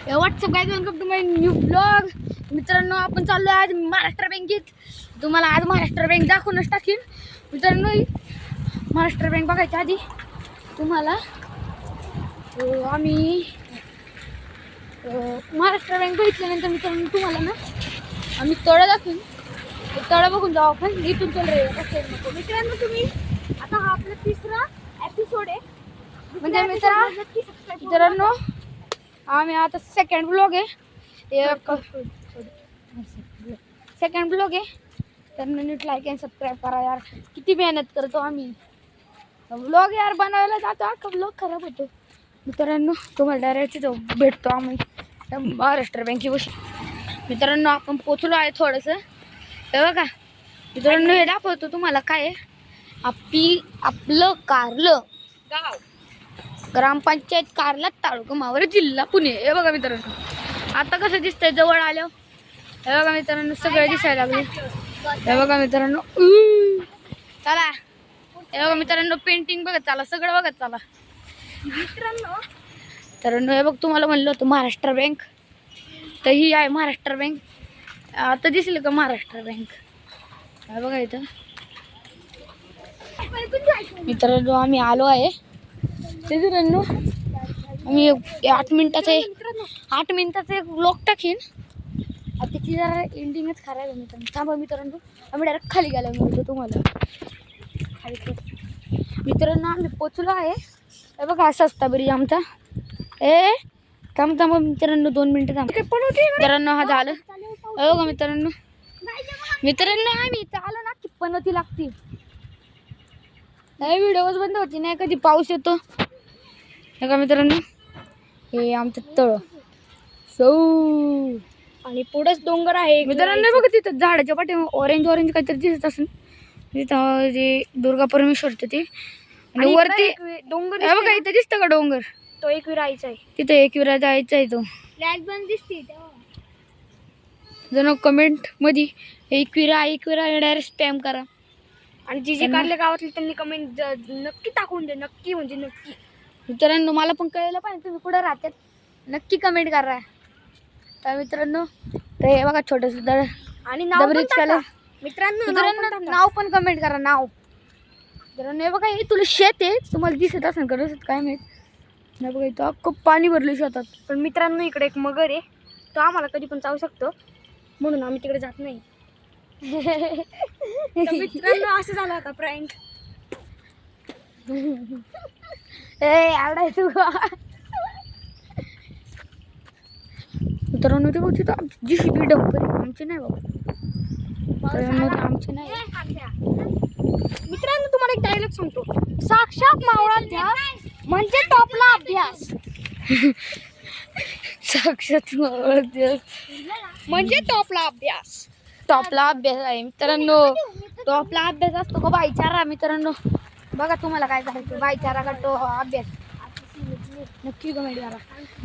WhatsApp guys, welcome to my new blog. मित्रांनो, आपण चाललो आज महाराष्ट्र बँकेत. तुम्हाला आज महाराष्ट्र बँक दाखवूनच टाकीन. मित्रांनो, महाराष्ट्र बँक बघायच्या आधी तुम्हाला आम्ही महाराष्ट्र बँक बघितल्यानंतर मित्रांनो तुम्हाला ना आम्ही तळं दाखवून तळं बघून जाऊ आपण. इथून चल रे मित्रांनो. तुम्ही आता हा आपला तिसरा एपिसोड आहे. म्हणजे मित्रांनो आम्ही आता सेकंड ब्लॉग आहे. सेकंड ब्लॉग आहे, तर नीट लाईक अँड सबस्क्राईब करा यार. किती मेहनत करतो आम्ही ब्लॉग यार बनवायला जातो, अख्खा ब्लॉग खराब होतो. मित्रांनो, तुम्हाला डायरेक्ट तिथं भेटतो आम्ही महाराष्ट्र बँकेपाशी. मित्रांनो, आपण पोचलो आहे थोडंसं. हे बघा मित्रांनो, हे दाखवतो तुम्हाला काय आहे. आपलं कारलं गाव, ग्रामपंचायत कारला, तालुका मावळ, जिल्हा पुणे. हे बघा मित्रांनो, आता कसं दिसतंय जवळ आलं. हे बघा मित्रांनो, सगळं दिसायला लागले. हे बघा मित्रांनो, चला. हे बघा मित्रांनो, पेंटिंग बघत चला, सगळं बघत चला मित्रांनो. हे बघ, तुम्हाला म्हणलं होतं महाराष्ट्र बँक, तर ही आहे महाराष्ट्र बँक. आता दिसली का महाराष्ट्र बँक? हे बघा इथं मित्रांनो आम्ही आलो आहे. मित्रांनो, आम्ही 8 मिनिटाचा एक ब्लॉग टाकीन. आता त्याची जरा एंडिंगच खराब आहे मित्रांनो. थांबा मित्रांनो, आम्ही डायरेक्ट खाली गेलो म्हणतो तुम्हाला. मित्रांनो, आम्ही पोचलो आहे. हे बघा सस्ता ब्रिज आमचा. थांब मित्रांनो, 2 मिनिटं थांब. मित्रांनो, हा झालं. हे बघा मित्रांनो, आम्ही इथं आलो ना की पनवती लागते. नाही व्हिडिओच बंद होती नाही, कधी पाऊस येतो. हे का मित्रांनो, हे आमचं तळ आणि पुढेच डोंगर आहे मित्रांनो. बघा तिथं झाडाच्या पाठी ऑरेंज काहीतरी दिसत असेल. तिथं जे दुर्गा परमेश्वरचं ते आणि वरती डोंगर हे बघा, इथं दिसतं का डोंगर? तो एकविरायचा आहे. तिथं एकविरा जायचा आहे. तो लाईट बंद दिसते जण कमेंट मध्ये एकविरा डायरेक्ट स्पॅम करा. आणि जे कारले गावातले त्यांनी कमेंट नक्की टाकून दे. नक्की म्हणजे नक्की. मित्रांनो, मला पण कळलं पाहिजे तुम्ही कुठं राहतात. नक्की कमेंट करा. तर मित्रांनो, तर हे बघा छोटंसं दळ आणि नाव पण टाका. मित्रांनो नाव पण कमेंट करा. नाव मित्रांनो, हे बघा, हे तुला शेत आहे, तुम्हाला दिसत असेल का दिसत काय माहित नाही. बघा इथं अख्खं पाणी भरलं शेतात. पण मित्रांनो, इकडे एक मगर आहे, तो आम्हाला कधी पण चावू शकतो, म्हणून आम्ही तिकडे जात नाही. मित्रांनो, असं झालं होता प्रँक. आडाय तू मित्रांनो. ते बघ तिथं आमची JCB डंपर आहे, आमची नाही बाबा, आमची नाही. मित्रांनो, तुम्हाला एक डायलॉग सांगतो. साक्षात मावळाध्यास म्हणजे टॉपला अभ्यास. साक्षात मावळाध्यास म्हणजे टॉपला अभ्यास. टॉपला अभ्यास आहे मित्रांनो. टॉपला अभ्यास असतो का भाईचारा? मित्रांनो बघा, तुम्हाला काय करायचं, भाईचारा का तो अभ्यास? नक्की कमेंट करा.